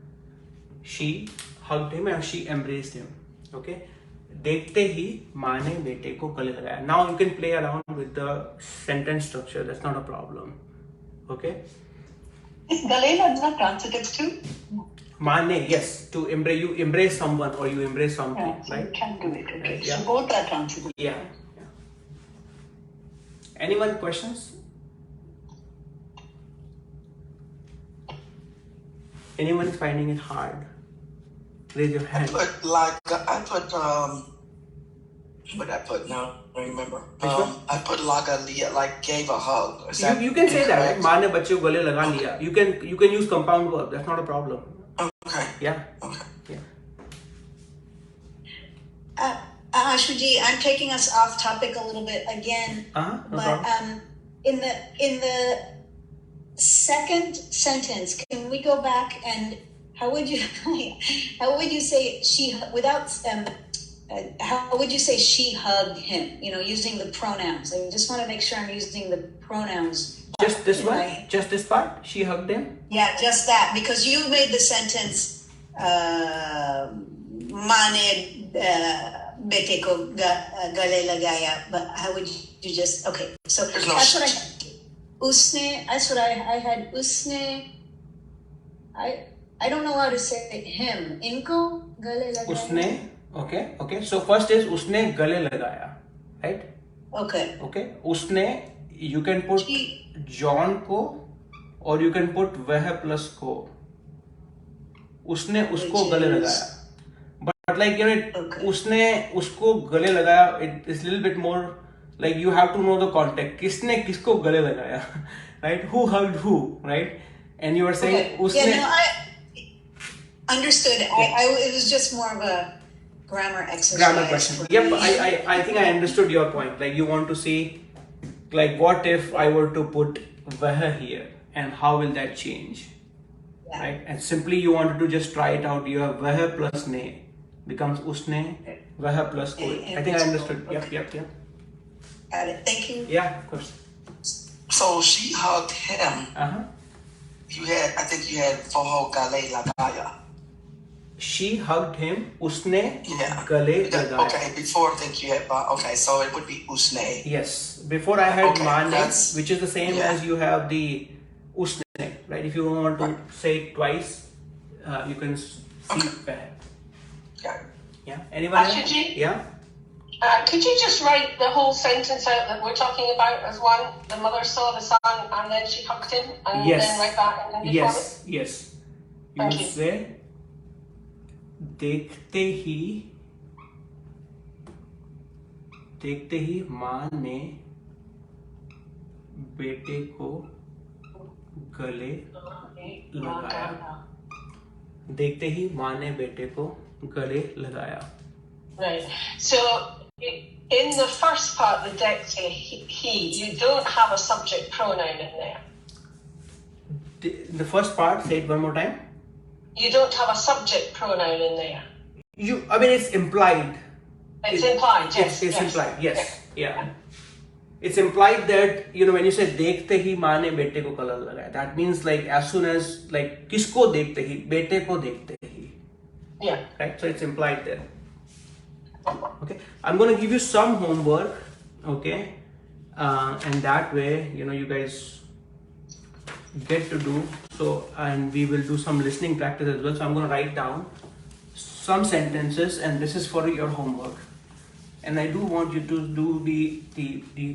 she hugged him and she embraced him. Okay. देखते ही माँ ने बेटे को गले लगाया. Now you can play around with the sentence structure. That's not a problem. Okay. Is gale lagna transitive too? Mane, yes, to embrace, you embrace someone or you embrace something, So right? you can do it. Okay. Yeah. So both are transitive. Yeah. Anyone questions? Anyone is finding it hard? Raise your hand. What I put now, I remember. I put lagalia, like gave a hug. You can say that, right? माँ ने बच्चे को गले लगा लिया. You can use compound verb. That's not a problem. Okay. Yeah. Okay. Yeah. Ashu Ji, I'm taking us off topic a little bit again. No but problem. in the second sentence, can we go back and how would you say she without how would you say she hugged him? You know, using the pronouns. I just want to make sure I'm using the pronouns. Just this one? Just this part? She hugged him? Yeah, just that. Because you made the sentence, Mane bete ko gale lagaya. But how would you just, okay. So There's no that's what I had. Usne, that's what I had. Usne, I don't know how to say him. Inko gale lagaya. Usne, okay. So first is उसने गले लगाया, right? Okay. उसने, you can put John को or you can put वह plus को. उसने उसको गले लगाया. But like, you know, उसने उसको गले लगाया, it is a little bit more like you have to know the context. किसने किसको गले लगाया, right? Who hugged who, right? And you were saying उसने. Yeah, no, I understood. It was just more of a grammar exercise. Grammar question. Yep, I think I understood your point. Like you want to see, like what if I were to put vah here and how will that change? Yeah. Right? And simply you wanted to just try it out. You have vah plus ne becomes usne, vah plus ko. I think I understood. Okay. Yep. Got it. Thank you. Yeah, of course. So she hugged him. I think you had Foho Gale Lagaya. She hugged him. Usne Gale lagaya. Okay, before I think you had okay, so it would be Usne. Yes. Before I had mane, which is the same as you have the usne, right? If you want to say it twice, you can see that. Yeah. Anyone else? Ashu Ji? Yeah. Could you just write the whole sentence out that we're talking about as one? The mother saw the son and then she hugged him, and then write that in the form? Yes. Thank You you. say देखते ही माँ ने बेटे को गले लगाया. देखते ही माँ ने बेटे को गले लगाया. Right. So in the first part, the dekte he, you don't have a subject pronoun in there. The first part, say it one more time. You don't have a subject pronoun in there. I mean, it's implied. It's implied, yes. It's implied, yes. Yeah. It's implied that, you know, when you say देखते ही माँ ने बेटे को colour लगाया, that means like as soon as, like, किसको देखते ही, बेटे को देखते ही. Yeah. Right? So it's implied there. Okay. I'm going to give you some homework. Okay. And that way, you know, you guys get to do. So, and we will do some listening practice as well. So I'm going to write down some sentences and this is for your homework. And I do want you to do the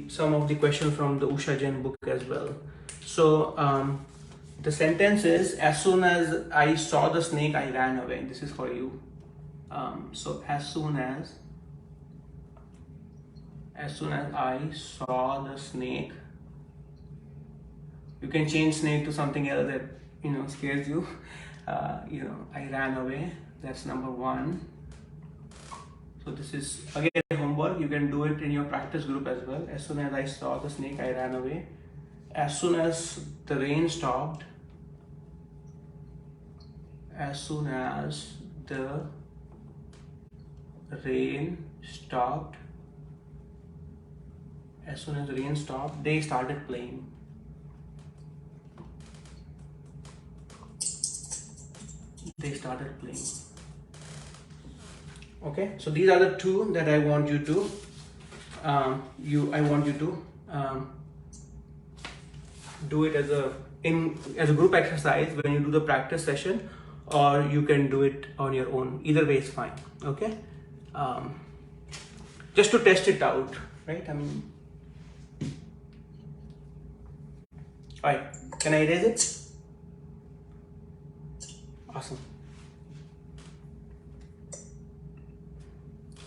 some of the questions from the Usha Jain book as well. So the sentence is, as soon as I saw the snake, I ran away. This is for you. So as soon as I saw the snake, you can change snake to something else that, you know, scares you. You know, I ran away. That's number one. So this is again homework. You can do it in your practice group as well. As soon as I saw the snake, I ran away. As soon as the rain stopped. As soon as the rain stopped. As soon as the rain stopped, they started playing. They started playing. Okay, so these are the two that I want you to do it as a group exercise when you do the practice session, or you can do it on your own. Either way is fine. Okay, just to test it out, right? I mean, Alright, can I erase it? Awesome.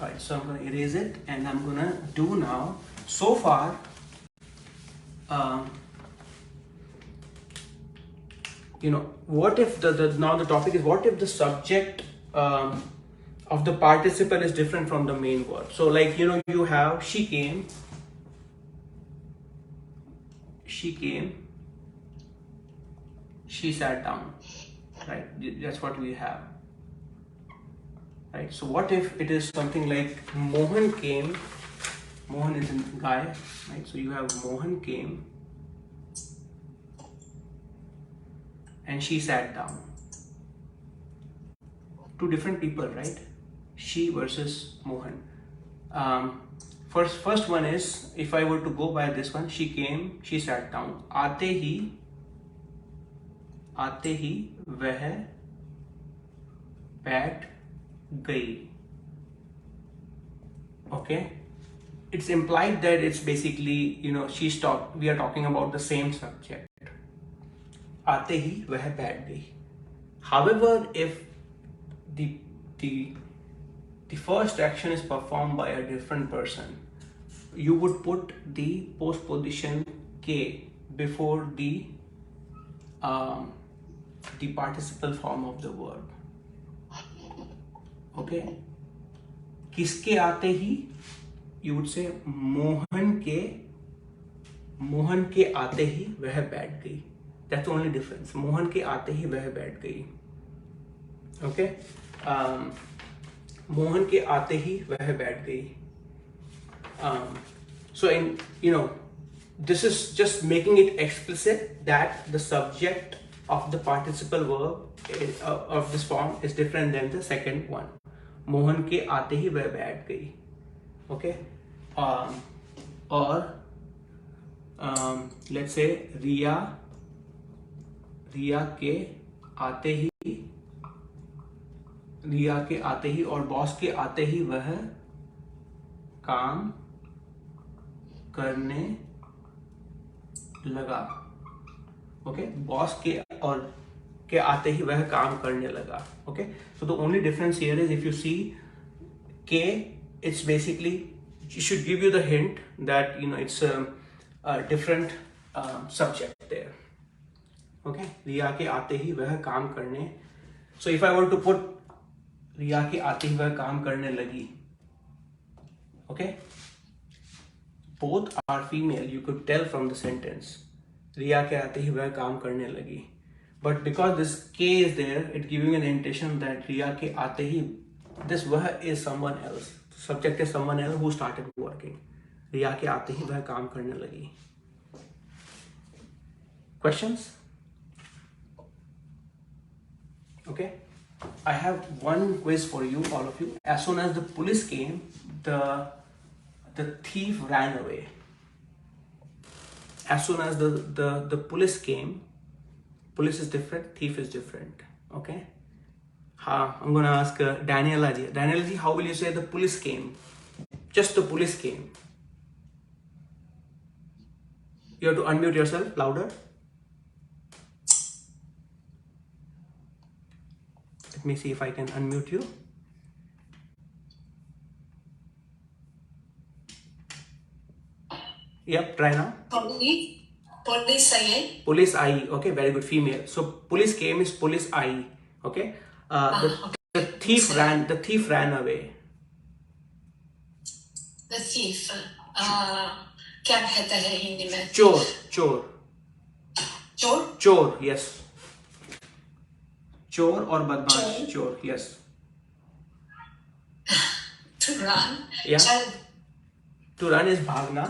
Alright, so I'm going to erase it and I'm going to do now. So far, what if now the topic is what if the subject of the participle is different from the main verb. So like, you have she came, she sat down, right? That's what we have, right? So what if it is something like Mohan came, Mohan is a guy, right? So you have Mohan came and she sat down. Two different people, right? She versus Mohan. First one is, if I were to go by this one, she came, she sat down. आते ही वह बैठ गई. Okay, it's implied that it's basically, we are talking about the same subject. आते ही वह बैठ गई. However, if the first action is performed by a different person, you would put the postposition K before the participle form of the verb. Okay, किसके आते ही, you would say Mohan के आते ही वह बैठ गई. That's the only difference. Mohan के आते ही वह बैठ गई. Okay, मोहन के आते ही वह बैठ गई. So this is just making it explicit that the subject of the participle verb of this form is different than the second one. Mohan के आते ही वह बैठ गई. Okay, or let's say रिया के आते ही और बॉस के आते ही वह काम करने लगा. Okay, बॉस के आते ही वह काम करने लगा. Okay, so the only difference here is, if you see K, it's basically, it should give you the hint that it's a different subject there. Okay, रिया के आते ही वह काम करने. So if I were to put रिया के आते ही वह काम करने लगी, okay, both are female, you could tell from the sentence. रिया के आते ही वह काम करने लगी. But because this K is there, it giving an indication that रिया के आते ही, this वह is someone else. Subject is someone else who started working. रिया के आते ही वह काम करने लगी. Questions? Okay, I have one quiz for you, all of you. As soon as the police came, the thief ran away. As soon as the police came, police is different, thief is different. Okay, I'm gonna ask Daniela ji. Daniela ji, how will you say the police came? Just the police came. You have to unmute yourself louder. Let me see if I can unmute you. Yep, try now. Police I. Police I. Okay, very good, female. So police came is police I. Okay. The thief ran. The thief ran away. The thief. क्या कहता है हिंदी में? चोर. चोर, yes. चोर और बदमाश. चोर, yes. To run. Yeah. To run is भागना.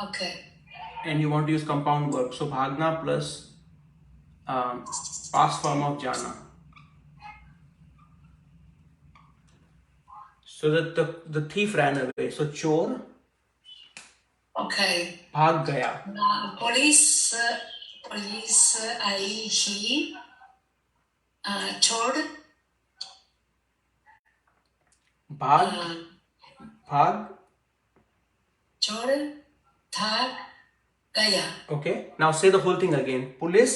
Okay. And you want to use compound verb. So भागना plus past form of जाना. So that the thief ran away. So चोर. Okay. भाग गया. Police आई ही चोर. भाग chor thak gaya. Okay, now say the whole thing again. Police.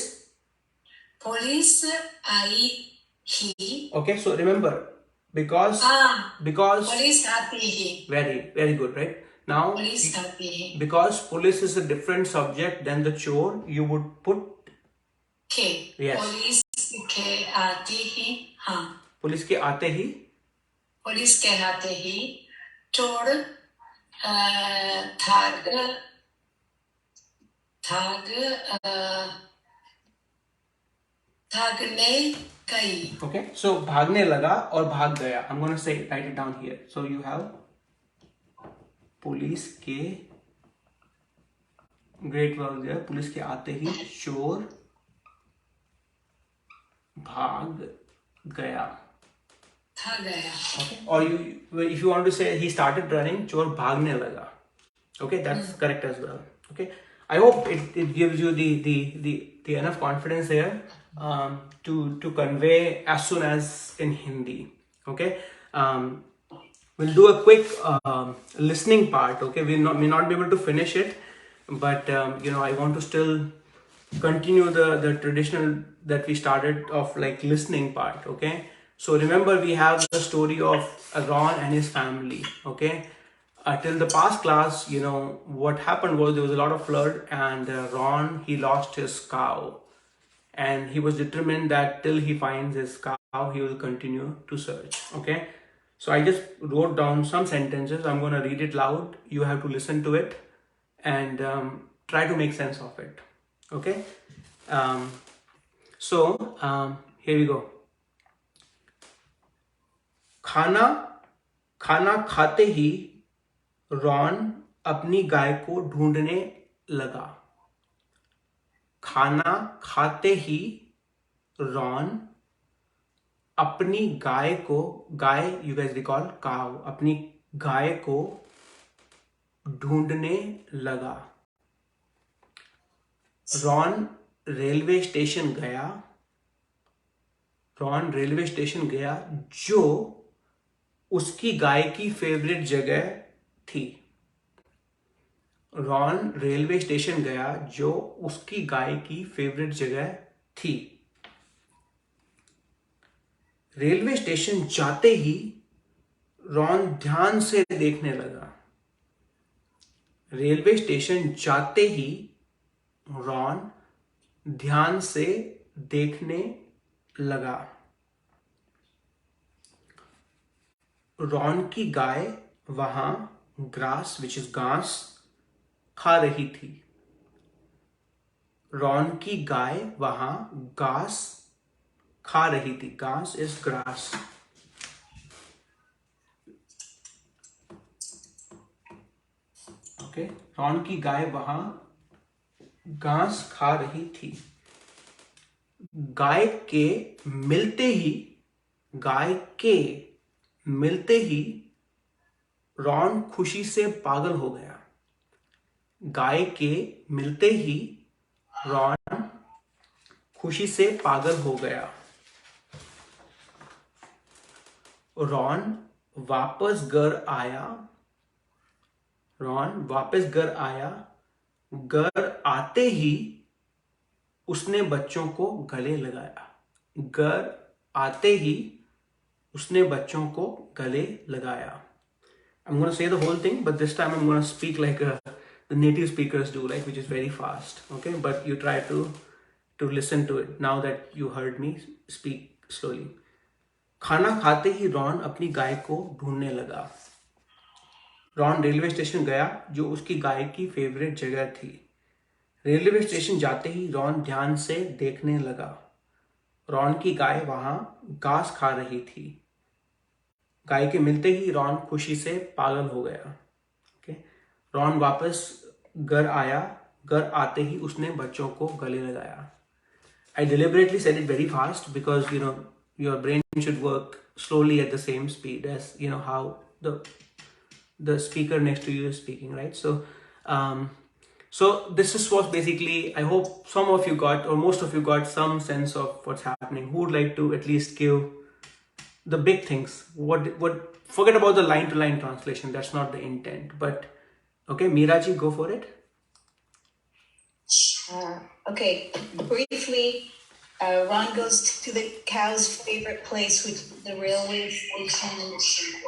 Police I he. Okay, so remember, because police आती ही. very good, right? Now police आती ही. because police is a different subject than the chore, you would put के. Yes. police के आती ही. हाँ. Police के आते ही. Police के आते ही चोर थाग भागने गई. Okay, so भागने लगा और भाग गया. I'm going to say, write it down here. So you have police के, great work there. पुलिस के आते ही चोर भाग गया. Okay, or if you want to say he started running, चोर भागने लगा. Okay, that's correct as well. Okay, I hope it gives you the enough confidence here to convey as soon as in Hindi. Okay, we'll do a quick listening part. Okay, we may not be able to finish it, but I want to still continue the traditional that we started of like listening part. Okay, so remember we have the story of Ron and his family. Okay. Till the past class, what happened was there was a lot of flood, and Ron, he lost his cow, and he was determined that till he finds his cow, he will continue to search. Okay, so I just wrote down some sentences. I'm going to read it loud. You have to listen to it and try to make sense of it. Okay, so here we go. खाना खाते ही Ron अपनी गाय को ढूंढने लगा. खाना खाते ही Ron अपनी गाय को, गाय you guys recall cow, अपनी गाय को ढूंढने लगा. रॉन रेलवे स्टेशन गया. रॉन रेलवे स्टेशन गया जो उसकी गाय की फेवरेट जगह थी. रॉन रेलवे स्टेशन गया जो उसकी गाय की फेवरेट जगह थी. रेलवे स्टेशन जाते ही रॉन ध्यान से देखने लगा. रेलवे स्टेशन जाते ही रॉन ध्यान से देखने लगा. रॉन की गाय वहां ग्रास विच इज घास खा रही थी. रॉन की गाय वहां घास खा रही थी. घास इज ग्रास. ओके, रॉन की गाय वहां घास खा रही थी. गाय के मिलते ही रॉन खुशी से पागल हो गया. गाय के मिलते ही रॉन खुशी से पागल हो गया. रॉन वापस घर आया. रॉन वापस घर आया. घर आते ही उसने बच्चों को गले लगाया. घर आते ही उसने बच्चों को गले लगाया. I'm going to say the whole thing, but this time I'm going to speak like the native speakers do, like which is very fast. Okay, but you try to listen to it now that you heard me speak slowly. खाना खाते ही Ron अपनी गाय को ढूंढने लगा. Ron railway station गया जो उसकी गाय की फेवरेट जगह थी. रेलवे स्टेशन जाते ही रॉन ध्यान से देखने लगा. रॉन की गाय वहां घास खा रही थी. गाय के मिलते ही रॉन खुशी से पागल हो गया. ओके, रॉन वापस घर आया. घर आते ही उसने बच्चों को गले लगाया. I deliberately said it very fast because your brain should work slowly at the same speed as how the speaker next to you is speaking, right? So this was basically, I hope some of you got, or most of you got, some sense of what's happening. Who would like to at least give the big things? What forget about the line to line translation, that's not the intent, but Okay, Miraji, go for it. Okay, briefly, Ron goes to the cow's favorite place, which is the railway station.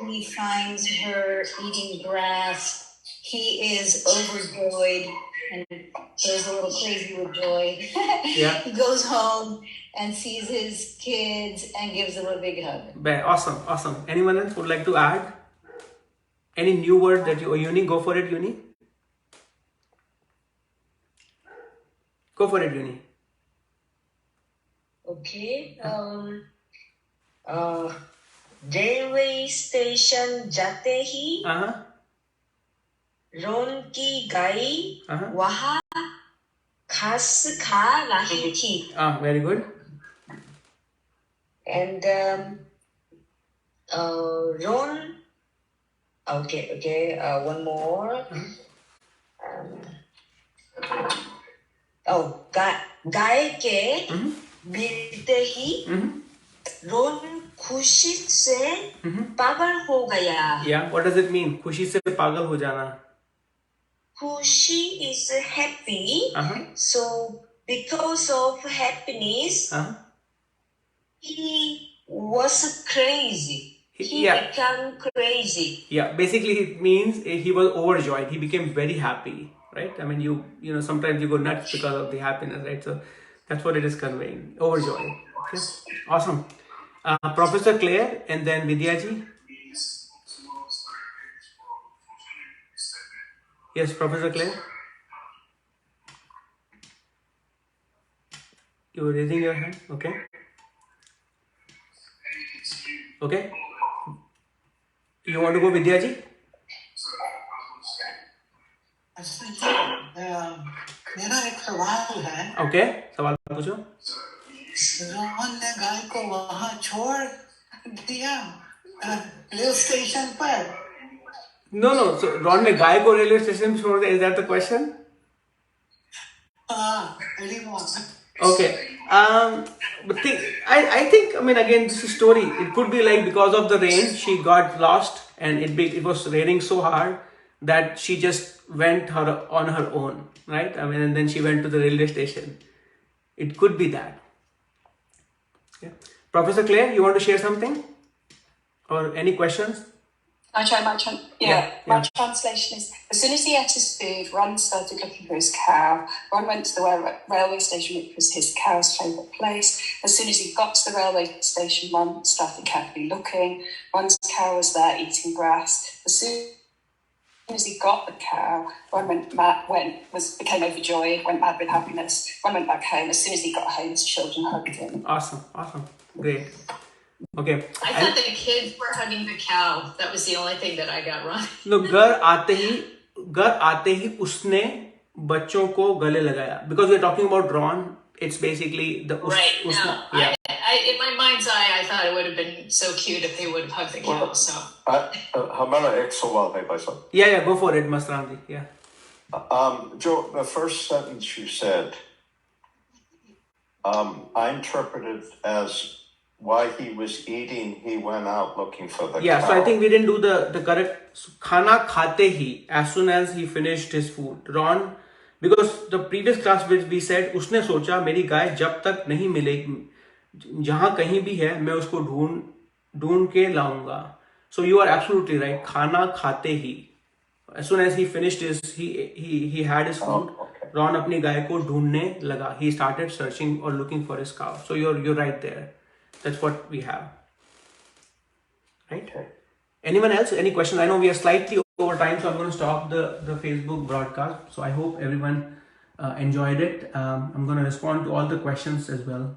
He finds her eating grass. He is overjoyed and goes a little crazy with joy. Yeah. He goes home and sees his kids and gives them a big hug. Awesome, awesome. Anyone else would like to add? Any new word that you, Uni, go for it, Uni. Go for it, Uni. Okay. Railway station जाते ही रोन की गाय वहाँ घास खा रही थी. Very good. And Ron. Okay. One more. गाय के मिलते ही रोन खुशी से पागल हो गया. Yeah, what does it mean? खुशी से पागल हो जाना. खुशी is happy. So because of happiness, he was crazy. He became crazy. Yeah, basically it means he was overjoyed. He became very happy, right? I mean, you know, sometimes you go nuts because of the happiness, right? So that's what it is conveying. Overjoyed. Okay, awesome. Professor Claire and then Vidyaji. Yes, Professor Claire. You were raising your hand. Okay. Okay. You want to go, Vidyaji? मेरा एक सवाल है. Okay, सवाल पूछो. रोहन ने गाय को वहाँ छोड़ दिया रेल स्टेशन पर. No. So Ron ने गाय को रेलवे स्टेशन पे छोड़ दिया. Is that the question? Okay. But I think, I mean, again, this is a story. It could be like because of the rain, she got lost and it was raining so hard that she just went on her own, right? I mean, and then she went to the railway station. It could be that. Yeah. Professor Claire, you want to share something? Or any questions? I try my translation is, as soon as he ate his food, Ron started looking for his cow. Ron went to the railway station, which was his cow's favourite place. As soon as he got to the railway station, Ron started carefully looking. Ron's cow was there eating grass. As soon as he got the cow, Ron became overjoyed, went mad with happiness. Ron went back home. As soon as he got home, his children hugged him. Awesome. Great. Okay. I thought the kids were hugging the cow. That was the only thing that I got wrong. No, घर आते ही उसने बच्चों को गले लगाया. Because we're talking about Ron, it's basically the right. In my mind's eye, I thought it would have been so cute if they would have hugged the cow. So. हमारा एक सवाल है भाई साहब. Yeah, go for it, Masrandi. Yeah. Joe, the first sentence you said, I interpreted as while he was eating, he went out looking for the cow. So I think we didn't do the correct. Khana khate hi, as soon as he finished his food. Ron, because the previous class which we said, उसने सोचा मेरी गाय जब तक नहीं मिलेगी, जहाँ कहीं भी है, मैं उसको ढूंढ के लाऊंगा. So you are absolutely right. Khana khate hi. As soon as he finished he had his food. Okay. Ron अपनी गाय को ढूंढने लगा. He started searching or looking for his cow. So you're right there. That's what we have. Right? Okay. Anyone else? Any questions? I know we are slightly over time, so I'm going to stop the Facebook broadcast. So I hope everyone enjoyed it. I'm going to respond to all the questions as well